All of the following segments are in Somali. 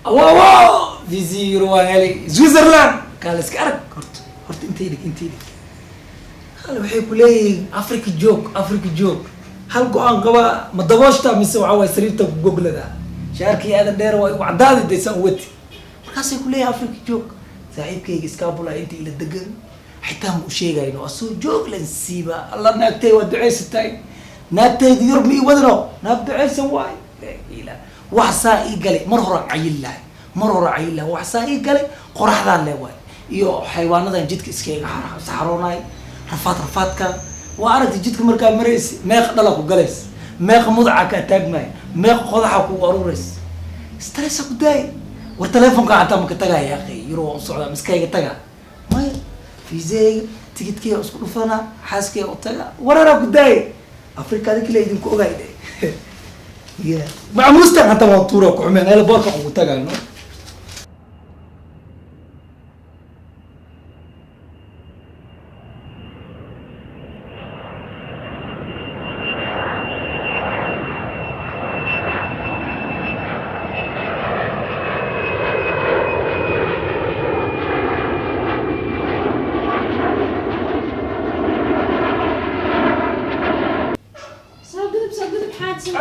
واو فيزي روالي سويسرلاند قال اسكارك هرت انتي هل وحي كلي افريكا جوك هل قوان قبا ما دبوشتا مسو عوا سريرتا جوجل دا شاركي هذا دير وعداد دي سوتي markaas ay kuleeyahay Afrika joog saaxiibkayga iskaabula inta ila degan xitaa mu sheegay inuu asoo joog lan siiba Allah naagtay waa duceysatay naagtay yurmi wadno naag duceysan waay ila wax saa ii galay mar hore cayilaa wax saa ii galay qoraxdaan leewaay iyo xayawaanadan jidka iskaga saxaroonay rafaadka waa aragtay jidka markaa maraysi meeq dhala ku galays meeq mudca ka taagmay meeq qodaxa ku aruurays stress ku day والتليفون قاعد تام كتجا يا أخي يروح الصعود مسكاي كتجا ما في زي تيجي كي أسكت فانا حاس كي أتجا ورا قداي أفريقيا ذيك اللي يدين كوجا يدي يا مع مستمع حتى وطورة كعمان هلا بركة وتجا إنه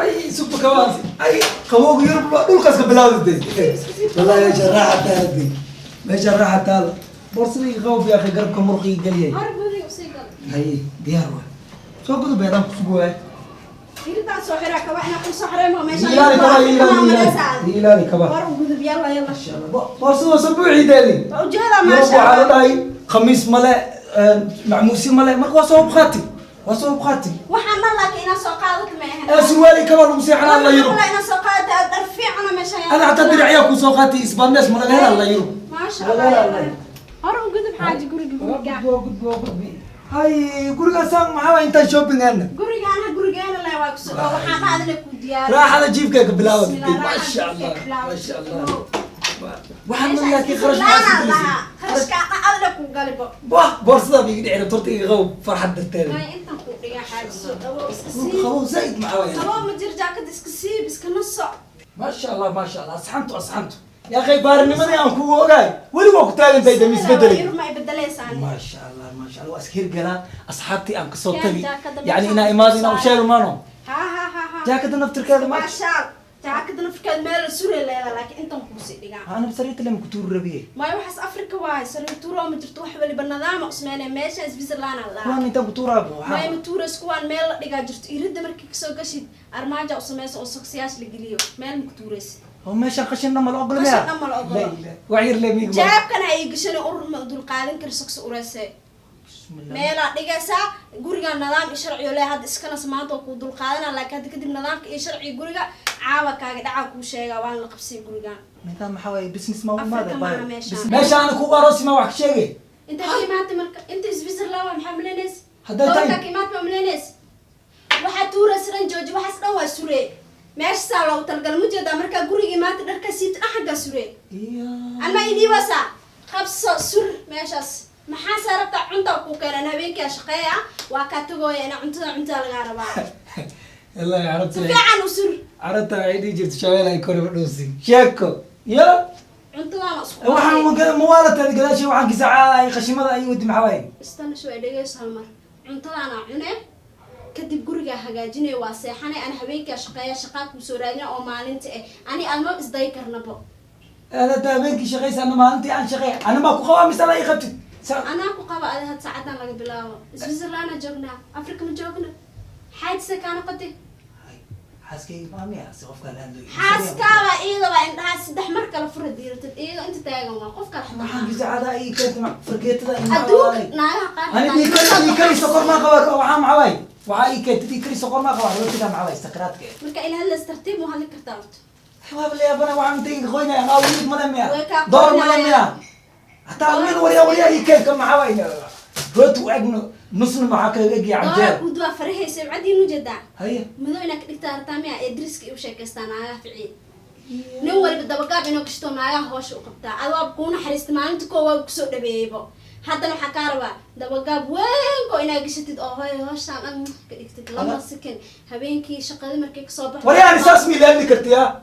أي سوبر كواسي أي خووق يرب دول كاس كبلاود دي والله يا جراحة هذه ما جراحة هذا برسلي خوف يا أخي قربكم مرقي قليل هربني وسيقل هاي ديار شو قدو بيرام كسبوه يربع صحراء كواحنا كل صحراء ما ماشي يلالي كبا ورو قدو يلا يلا ما شاء الله برسو سبوعي دالي وجهلا ما شاء الله على داي خميس ملا معموسي ملا مرقوا صوب خاتي وصوب خاتي waxaan marlaka ina soo qaadad ma ahan سوالي كمان مسيحنا الله يرو ina soo qaadad darfiicna ma shay أنا أعتذر عياكم سوقاتي إسبانيس ما لقينا الله يرو ما شاء الله هرو قدو بحاجة قرقا هاي قرقا سام معاوا انت شوبينج أنا قرقانا لا واكسو waxaan qaadana ku diyaar راح على جيب كيك بلاود ما شاء الله ما شاء الله وحنا لك خرج خرج كعنا أدلك وقلبه باه بورصة بيقدر على طرتي غو فرحة درتين ما أنت قولي يا حاج خلاص زايد معاوا خلاص ما ترجع كدسكسي بس كنص ما شاء الله أصحنتوا يا أخي بارني ماني أنكو وقاي ولي وقت تاني أنت إذا مسبدلي ما يبدلي ساني ما شاء الله وأسكير قلا أصحابتي أنك صوتي يعني أنا إمازينا وشايل مانو ها جاكد نفتر كذا ما شاء الله جاكد نفتر مال سوري لا لكن أنت مكوسي دقا أنا بصريت لما كنت ربيه ما يوحس أفريقيا واي سريتورا ومترتو حبلي بالنظام أسمعنا ماشي سويسرلاند الله وأنا أنت كنت رابو ما يمتورا سكوان مال دقا جرت يرد مركي كسو قشيد أرماجا أسمعنا أسوكسياش لقليو مال مكتوريس هو ماشي قشنا ما الأقل ما قشنا ما الأقل لا وعير لي ميق جاب كان هاي قشنا أور مقدول قادن كرسكس أوراسي ميلا دقاسا غوريغا نظام شرعي ولا هاد اسكنا سمانتو كو دول قادنا لكن كدب نظامك شرعي غوريغا عاوا كاغا دعا كو شيغا وان لا قبسي غوريغا نظام حواي بزنس ما ماذا ماشي انا كو قاروسي ما واخ شيغي انت كيمات مرك انت سويسرلاند محملينيس هدا تاي كيمات محملينيس waxa tuura siran jooji waxa dhan waa sure meesha loo talgal mujada marka guriga maanta dharka siibta xagga sure ama idii wasa qabso sur meeshas maxaa sarabta cunta ku keenan habeenka shaqeeya waa ka tagay ina cunta laga rabaa الله يا عرفت fiican usur عرفت عيدي جرت شويله ay kor badoosi sheeko ya cuntada ma isku waxaan muwaalata gadaashay waxaan kisaacay qashimada ay wadi maxaway istan soo dhageyso hal mar cuntada ana cunay kadib guriga hagaajinay waa seexanay aan habeenka shaqeeya shaqa ku soo raadina oo maalinta ani alma isday karnabo ana habeenki shaqeysa ana maalintii aan shaqeey ana ma ku qabaa misala ay qabtid أنا أقوى هذا ساعتنا لقى بلاو سويسرلاند جونا أفريقيا من جونا حادثة كانوا قدي حاسكي مامي سوف قال عنده حاسكا وإذا وإنت حاسد أحمر كلا فرد ديرت إذا أنت تاجر ما قف كلا ما حن جزء هذا أي كنت مع فرقيت ذا أدوك نايا قارن أنا بيكري سكر ما قبر وعام عواي وعاي كنت بيكري سكر ما قبر ولا كده معواي استقرات كده مركا إلى هلا استرتيب وهلا كرتالت حواب اللي أبنا وعم تين خوينا أنا وليد ملميا دور ملميا حتى من وريا يكيف كم عواي روت وعجن نصنا معك يجي عجال ودوا فرحي سبعدي نجدا هيا مدو إنك دكتور تامي إدريس كي وشكستان على في عيد نول بالدبقة إنه كشتون على هوش وقبتا أدواب كون حريست ما أنت كوا بكسر دبيبو حتى لو حكاروا دبقة وين كو إنك شتيت هاي هوش سام كدكتور لما سكن هبينكي شقة مركي صباح وريا أساس ميلان كرتيا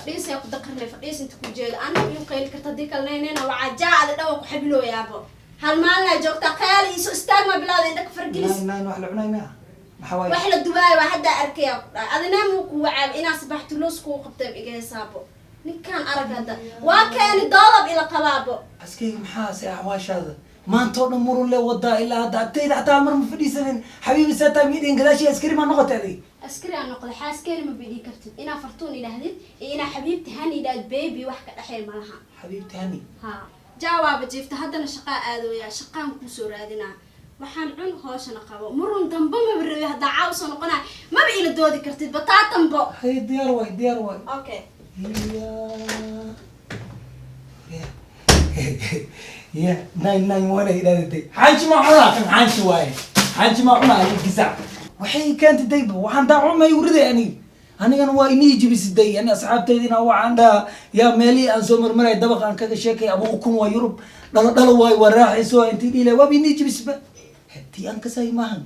فديس يا قدقرني فديس انت كوجيد انا يقيل كتديك ليننا وعجاعد دوا كحبلو يابو هل ما لا جوقتا خيال يسو استاغ ما بلاد عندك فرجلس ناين واحد لعناينا محاوي واحد دبي واحد اركيا ادنا مو وعاب انا صبحت لوسكو قبتم ايغا سابو نكان ارق هذا وكان ضرب الى قلابو اسكي محاس يا حواش هذا ما انتو نمر له ودا الا هذا تيد حتى مر مفديسن حبيبي ساتا ميدين قداشي اسكري ما نقط هذه اسكري انا نقد حاسكري ما بيدي كرتد انا فرتون الى هديد انا حبيبتي هاني داد بيبي وحكا دحيل مالها حبيبتي هاني ها جواب جيفت هذا شقاء ادويا شقان كوسو رادنا waxaan cun hooshana qabo marun dambe ma barayo hada caawso noqona ma ba ila doodi kartid bataatanbo hay diyaar way okay يا ناين ولا إلى حاج ما عنا كان حاج واي حاج ما عنا الجزع وحي كانت دايبه وحن داعو ما يورد يعني أنا كان واي نيجي بسدي أنا أصحاب تيدين أو عندها يا مالي أن سومر مرة دبق عن كذا شيء أبوكم ويورب لا واي وراح يسوى أنت لي وابي نيجي بسبب هتي أنك ساي ماهن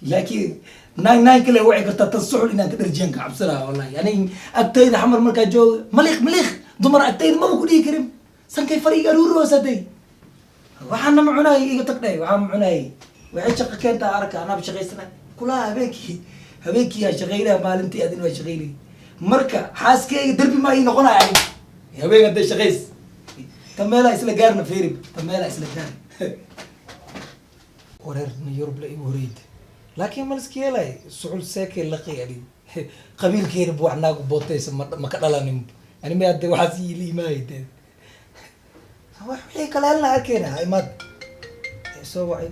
لكن ناين كله وعي قلت تصحوا لنا كدر جنك عبصرها والله يعني أكتيد حمر مركا جو مليخ دمر أكتيد ما بقول يكرم سان كيف فريق أرورو سدي وحنا معنا يقطقني وحنا معنا وعي شق كنت أرك أنا بشغي سنة كلها هبيك يا شغيلة مالنتي أدين وشغيلي مركا حاس كي دربي ما ينقنا يعني هبيك أنت شغيس تملا إسلا قارنا فيرب تملا إسلا قارن ورر نيورب لا يوريد لكن مالسكي لا سعول ساكي لقي يعني قبيل كيرب وحنا بوتيس ما كدلانيم يعني ما يدي وحاسي لي ما يدي وحي كلالنا أكينا هاي ماد سو وعي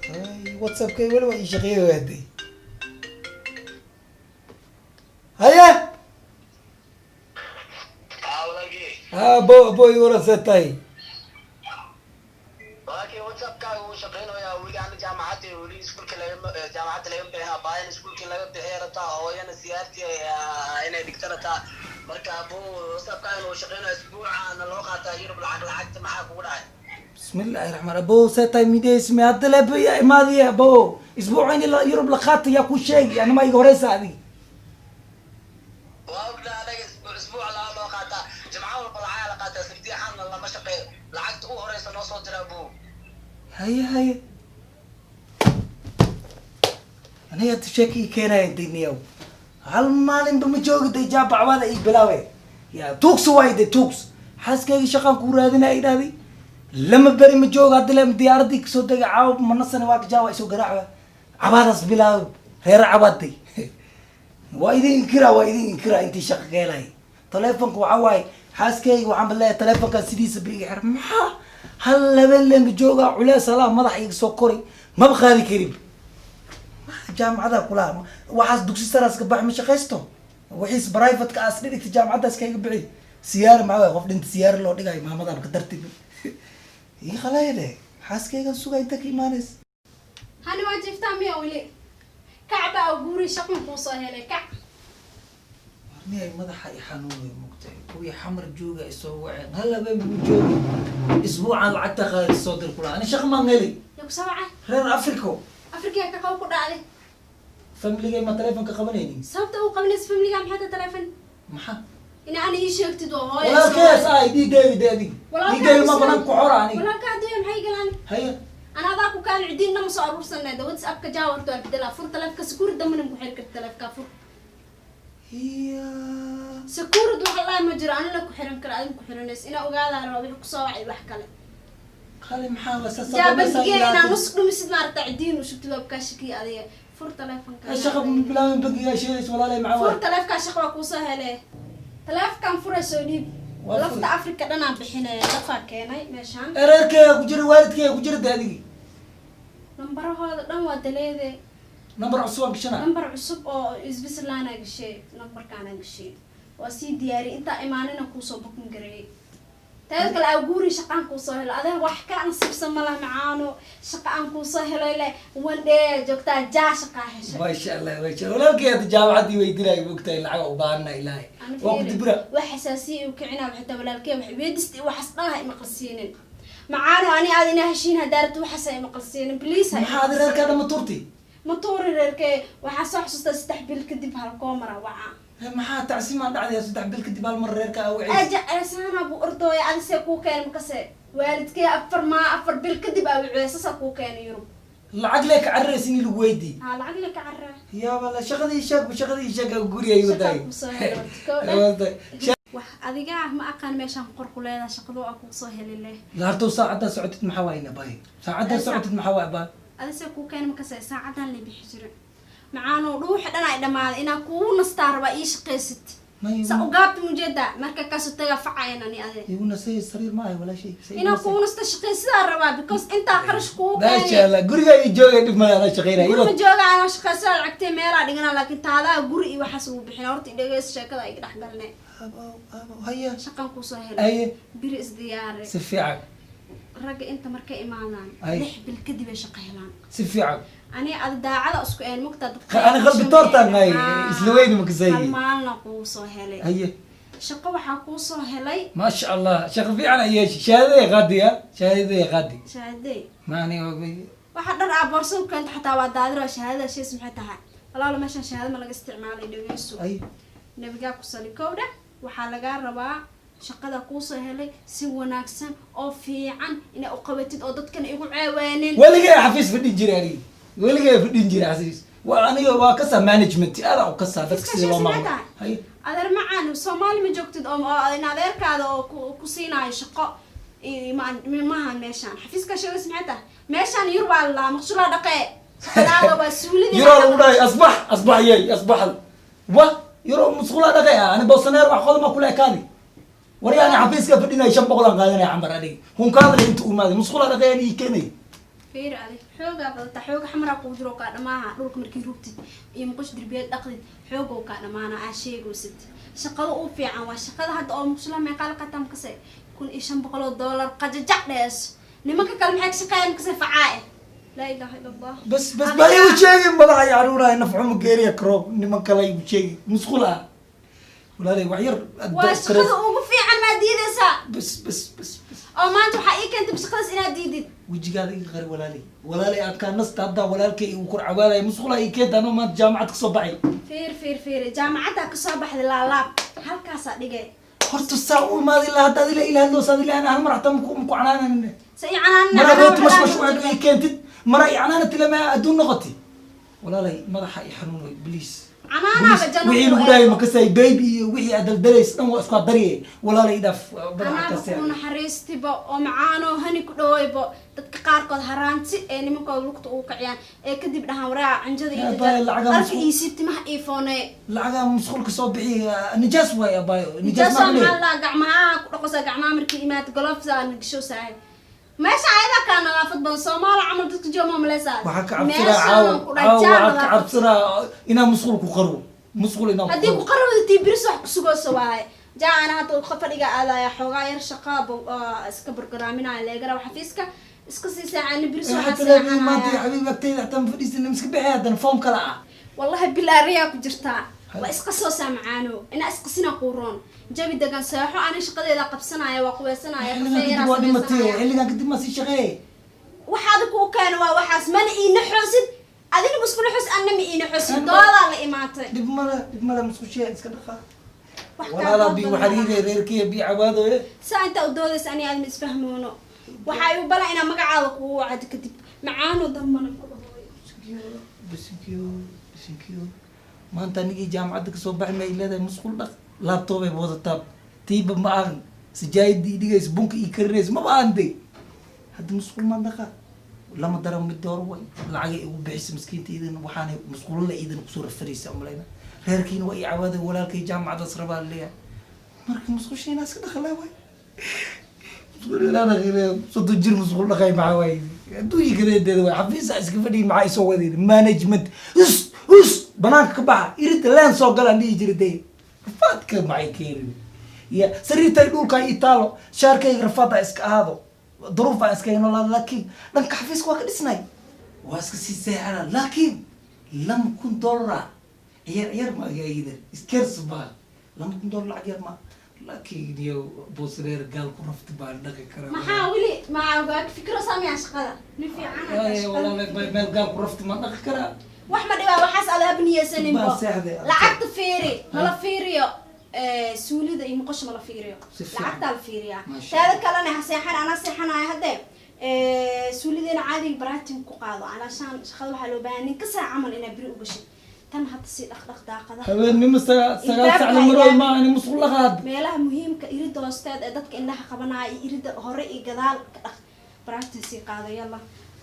هاي واتساب كي ولا وعي شغيه وهدي هيا بو يورا ستاي باكي واتساب كاي وشقينو يا ولي انا جامعتي ولي اسكول جامعه اليوم بها باين اسكول كي laga bixirata oo yana siyaarti inay digtarata marka abo whatsapp كاي oo shaqeynaa isbuucana loo qaataa yurub lacagta maxaa kugu dhacay بسم الله الرحمن الرحيم ابو ستاي ميدي اسمي هذا لا ماضي ابو اسبوعين يورب لقات يا كل شيء يعني ما يغريس هذه واقول عليك اسبوع لا loo qaataa jimcaha walba lacag la qaataa sabtiixan lama shaqeeyo lacagta u horeysa noo soo dira abo هيا أنا تشكي كنا الدنيا هالمالين بمجوج دي جاب عوض إيه بلاوي يا توكس وايد توكس حاس كي شقان كورادنا إيه هذه لما بري مجوج هذا لما ديار ديك صدق عاوب منصة نواك جاوا يسوق رعوة عبادس بلاوي غير عبادي وايدين كرا أنت شق جاي تلفونك وعواي حاس كي وعمل له تلفونك سيديس بيعرف محا هلا بلن بجوجا علا سلام مضح يسكري ما بخالي كريم جامعة كلها وحاس دوكسي سراس كباح مش قيستو وحيس برايفت كأسني ديك جامعة اسكي بعيد سيارة معاه قفل انت سيارة لو دقاي ما مضى بقدرتي ايه خلايا ده حاس كي كان سوق انت كيمانس هاني ما جفتها مية ولي كعبة أو بوري شق مقوصة هلا كعب مية مضح يحنوني مقتل ويا حمر جوجا يسوي هلا بين جوجا اسبوعا لعدت خالد الصدر كلها انا شق ما نلي يوم سبعة غير افريكو أفريقيا كقو كده عليه فاميلي ما تليفون كقبليني سبته قبل اسم فملي قام حتى تلفن محا إن أنا يشيك تدو ولا كيس هاي دي دي ما بنام كحوراني ولا كادو يوم حي قلاني هيا أنا ذاك كان عدينا مصارور سنة ده واتساب كجاور تو أبدلا فور تلف كسكور دمنا محل كتلف كفور هي سكور دو والله مجرى أنا لك حرم كرادم كحرنس إنا أقعد على ربي كصاعي بحكله خلي محاولة جابت جينا نص مسد مارت عدين وشفت باب كاشكي عليه فور تلفن كان الشغب من بلا من بقي شيء ولا لا معاه فور تلف كاشخ وكوسه هله تلف كان فور سوديب لفت أفريقيا دنا بحنا لفا كيناي مشان إركي كجري والدك كجري دادي نمبر هذا دم ودليده نمبر عصوب كشنا نمبر عصب أو إزبس لنا قشي نمبر كان قشي وسي دياري أنت إيماننا كوسو بكم قري تلك الأوجوري شقان كوسهل هذا وحكي عن سبسم الله معانو شقان كوسهل إلى وندي جوكتا جا شقاه ما شاء الله ما شاء الله ولو كي تجاوب عدي ويدري وقتها العب وبارنا إلهي وقت برا وحساسية وكعنا وحتى ولا الكيم ويدست وحصناها مقلسين معانو أنا عادي هشينها دارت وحسا مقلسين بليس هاي محاضر هذا مطورتي مطور الركي وحاسة حسوسة تستحبل كدب هالكاميرا وعا maxaa tacsiimaan dhacday saddex bil kadib hal mar reerka aa wacay aja asana bu ordooya adise ku keen makase waalidkay afar bil kadib aa wacaysa ku keen Yurub lacag lee ka carraysin lagu weydii ha lacag lee ka carraa yaa wala shaqadii shaqa guriga igu day wax adiga ma aqaan meeshan qorquleeda shaqadu aan ku soo helile la harto saacada socotid maxaa waayna bay saacada socotid maxaa waay baa adise ku keen makase saacadan la bixi jiray macaano dhuuxa dhan ay dhamaaday inaa ku nastaa raba ii shaqeysid sa ugaabta mujeda marka ka soo taga facayna ni ade iguna say sariir ma ay wala shay inaa ku nasta shaqeysidaa raba because inta qarash ku keenay ma sha Allah guriga ay joogay dib ma la shaqeynaa iyo ma jooga aan shaqeysaa lacagtay meela dhigana laakiin taada guri iyo waxaas uu bixin horta dhageys sheekada ay dhax galnay haya shaqan ku soo helay bir is diyaare si fiican rag inta markay imaadaan 6 bil kadib ay shaqo helaan si fiican ani ad daacada isku een mugta ana qalbi toortaan may isla weyn ma kasay maalna ku soo helay haya shaqo waxa ku soo helay ma sha Allah shaqo fiican ay shahaadada qaadiya shahaadada maani waxa dhar aborso kan xataa waa daadiro shahaadada shees maxay tahay walaalo meeshan shahaadada ma laga isticmaalay dhageyso nabiga ku sali kowda waxa laga rabaa shaqada ku soo helay si wanaagsan oo fiican inay u qabatid oo dadkan igu ceewaaneen waliga xafiis fadhin jiray waliga fadhin jiray xafiis waa aniga waa ka saa management aad u ka saa dadka si loo maamul hay adeer macaan Soomaali ma joogtid oo in adeerkaada oo ku siinayo shaqo maahan meeshan xafiiska shaqada smacta meeshan Yurub la maqsuula dhaqay salaada waa suulida Yurub u dhaay asbax wa Yurub maqsuula dhaqay ani boosaneer wax qodoma kula kaadi wariyaan xafiiska fadhinay 500 qaadanay cambar adig hun kaadle inta u maad maqsuula dhaqay ani keenay fiir adig xooga badta xooga xamra ku jiro ka dhamaha dhulka markii rugtid iyo muqash dirbiyeed dhaqdid xooga ka dhamaana aan sheego sid shaqada u fiican waa shaqada hadda oo muslima ma qal qatam kasay $500 qajajac dhees nimanka kale maxay shaqeeyaan kasay facaa la ilaaha illa allah bas baa uu sheegay madaxa yaruuna nafcu ma geeriya karo niman kale uu sheegay musqula walaalay wax yar waa shaqada ugu fiican ma diidaysa bas oo maanta waxa ii keentay shaqadaas inaad diidid wajigaada iga qari walaalay aad ka nasta hadda walaalkay uu kur cawaalaay musqula ii keentay anoo maanta jaamacad ka soo baxay fiir jaamacada ka soo baxday laalaab halkaas dhigay horta saa u maadi la hadda ilaa loo saadi ilaa hal mar hatta ku canaanana say canaanana mara root mashmash waad ii keentid mara canaanati lama aduu noqotay walaalay madaxa i xanuun please canaana bajano wixii lagu dhaay ma kasay baby iyo wixii adaldalays dhan waa isku dariyay walaalay idaf badaxa ka soo ana xariistiba oo macaano hani ku dhawaybo dadka qaarkood haraanti ee nimankooda lugta uu kaciyaan ee kadib dhahan waraa canjada iyo dadka ii sibtimaha iPhone lacaga musqulka soo bixi nijaas way abayo nijaas ma la gacmaha ku dhaqosa gacmaha markii imaad gloves aan gasho saay meesha ayada ka nadaafad ban Soomaali camal dadka joomo maleysa waxa ka cabsira ina musqul ku qaro musqul ina hadii ku qaro tii biris wax ku sugo sawaay jaana hada qafadiga aadaya xogaa yar shaqaabo iska barnaamijna leegara xafiiska iska si saacana biris waxa saacana ma tii xabiibtayda tan fadhiisana miska bixi hadan form kala ah wallahi bilaariya ku jirta waa iska soo saamacaano ina iska sina quuroon jabi dagan saaxo aan shaqadeeda qabsanaya waa quweysanaya xilligan kadib ma si shaqeey waxaad ku keen waa waxaas mana iina xoosid adina musku xus anna ma iina xoosid dooda la imaatay dib mala musku shay iska dhaqa wala bi waxariiray reerkii bi cawaado saanta u doodays ani aad isfahmoono waxa ay u bala ina magacaada ku wacad kadib macaano damana ku bisinkiyo maanta nigi jaamacada ka soo baxay ma ilaaday musqul dhaq laptop ay wadataa tiiba ma aan sijaayadii dhigays bunka ii karinays ma baande hadda musqul ma dhaqa lama daran mid door way lacag ay ugu bixisay miskiinteedan waxaan musqul la iidan ku soo rafaraysa umaleena reerkiina waa ii cawaaday walaalkay jaamacada sarabaa leeyahay marka musqushiina iska dhaqlaa way musqulina dhaqile soo jir musqul dhaqay ma way aduu ii gareedeeda way xafiis iska fadhi ma ay soo wadeen management banaanka ka baxa irida leen soo galaan dhigi jirtay rafaadka maxay keenin ya sariirtay dhulka ay taalo shaarkayga rafaada iska ahaado duruufa iska noolaa laakiin dhanka xafiiska waa ka dhisnay waa iska sii seexana laakiin $2,000 yar ma agaayida iskers ba $2,000 lacag yar ma laakiin iyo boosreer gaal ku rafti baa dhaqi kara maxaa wili ma fikro saamiya shaqada ni fiican wallahi meel gaal ku rafti ma dhaqi kara wax ma dhibaa waxaas aad abniyeysanin bo Baa seexday. lacagta fiiri mala fiiriyo suulida iyo muqasho mala fiiriyo Si fiican. lacagta la fiiriyaa Masha taada kalena ha seexan ana seexanahay hadee suulideena caadiga baraatin ku qaado alashaan shaqada waxaa loo baahan nin ka saa camal inaa biri u gashay tan hadda si dhaqdhaq daaqada haweenimo sagaal sac la maroy ma ani musqul la qaad meelaha muhiimka irida hoosteed ee dadka indhaha qabanaya iyo irida hore iyo gadaal ka dhaq baraatin sii qaado yalla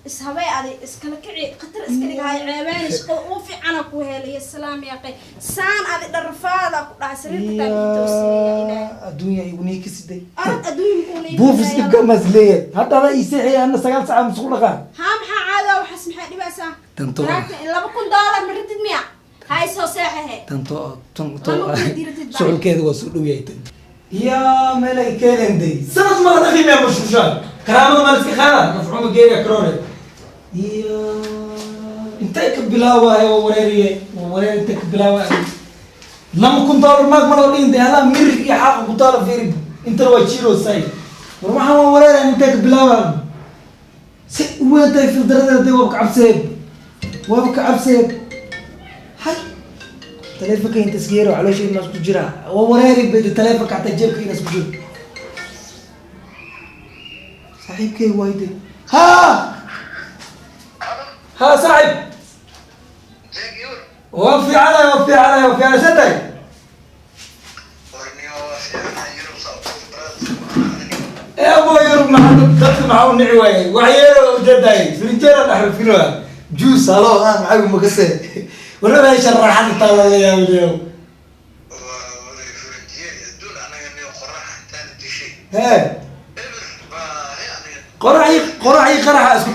ishabay adi iskala kici qatar iska dhigay ceebaan shaqo u fiican ku helay salaam yaqay saan adi dharfaada ku dhahay sariirta toosiya ilaa adduunya igu neeki siday arad adduunku neeki buufis ibka masleeyay hadda ay seexay ana sagaal sac musqul la qaad ha maxaa caado waxas maxaa dhibaasa Tanto. $2,000 maridid miya hay soo seexahe tanto Lama kula diiratid baa. shuculkeeda waa soo dhow yahay tan ya meelay keenday sanad ma la qiimay mashruushan karaamada ma iska qaada nafcuma geeya karoore ya intay ka bilaaway wareer intay ka bilaaway $2,000 maag ma loo dhintay hala mir iyo xaq ku taala fiirib inta waa jiro say war waxaan wareer intay ka bilaaway si weentay fildarada waa ka cabseed hay taleefanka inta isgeero caloosha inaas ku jira waa wareeri bay taleefanka xataa jeebka inaas ku jiro saaxiibkay wayday ha saaxiib waa fiicanahay saday abo yurub dadka maxaa u nici waayay waxyeelo ujeedaay frinjeera dhaxal firoa juice halo maxaa makase warada ay sharaxan inta laga yaabo qoraxi qaraxa isku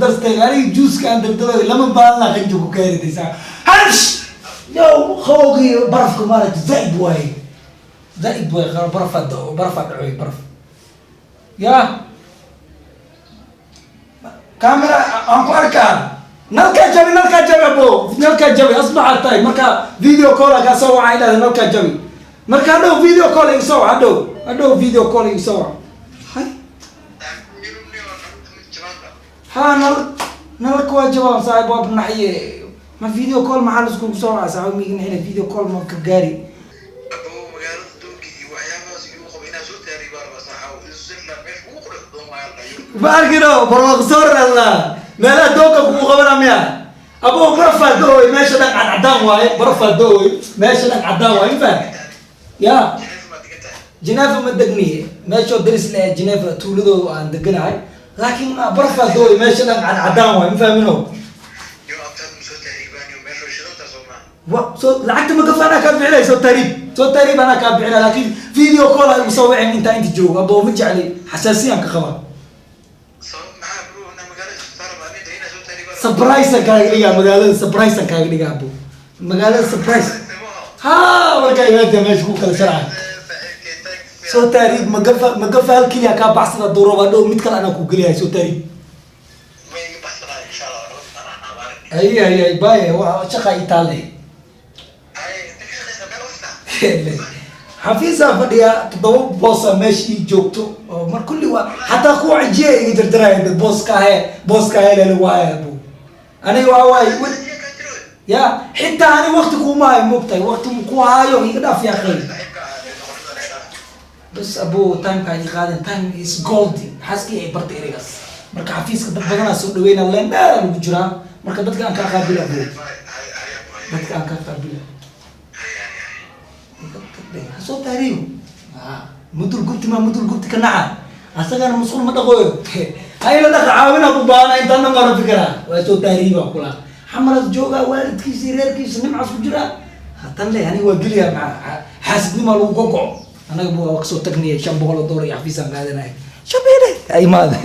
darsatay ani juice ka andardado lama baalna qanjo ku keenaysa hash yo khawgi barafka maarad zaid way baraf ya kamera aan ku arkaa nalka jabi abo asbaxa tahay marka video call ka soo wacay ilaa nalka jabi marka hadhow video call igu soo wac hadhow video call igu soo wac hay ha nalka waa jawaab saaxiib waa bnaxiye ma video call maxaa la isku soo wacay saaxiib miigna ina video call ma ka gaari باركينو بروق صور الله ما لا دوك ابو قبنا ميا ابو برفا دوي ماشي لك عن عدام واي برفا دوي ماشي لك عدام واي فاهم يا جنافه مدقنيه ماشي درس لها جنافه تولدو عن دقناي لكن برفا دوي ماشي لك عن عدام واي فاهمينو لعقت مقف انا كان فعلي سو تريب انا كان فعلي لكن فيديو كول مصور انت جو ابو مجعلي حساسيه كخبر سبرايز كاغليغا مغالada سبرايز كاغليغا ابو مغالada سبرايز ها markay weeyda meesha ku kala sharxay soo taariib magafa halkii ka baxsada duroba dhow mid kale ana ku galiyay soo taariib ay baay waa shaqa itaale xafiisa fadhiya todoba boos meeshii joogto oo mar kulli waa hatta ku wajiye iga jarjarayay booska hele lagu hayo أنا واي يا حتى أنا وقت كوما مقطع وقت مقوايو يقدر يا أخي بس أبو تايم كان يقادن تايم is golden حسكي برت إيرياس مركا حفيز كده بدنا سود وين الله ما له بجرا مركا بدك أنك قابل أبو بدك أنك قابل صوت تاريخ مدل قلت كناعة أصلا أنا مسؤول ما تقول هاي لا تعاون أبو بانا أنت أنا ما فكرة وأسوي تهريب أقوله حمل الجوجا والد كيسير كيس نمع سجرا حتى لا يعني وقلي مع حاسبني ما لو كوكو أنا أبغى أقصد تقنية شامبو ولا دوري حفيظ عن هذا شو بيني أي ماذا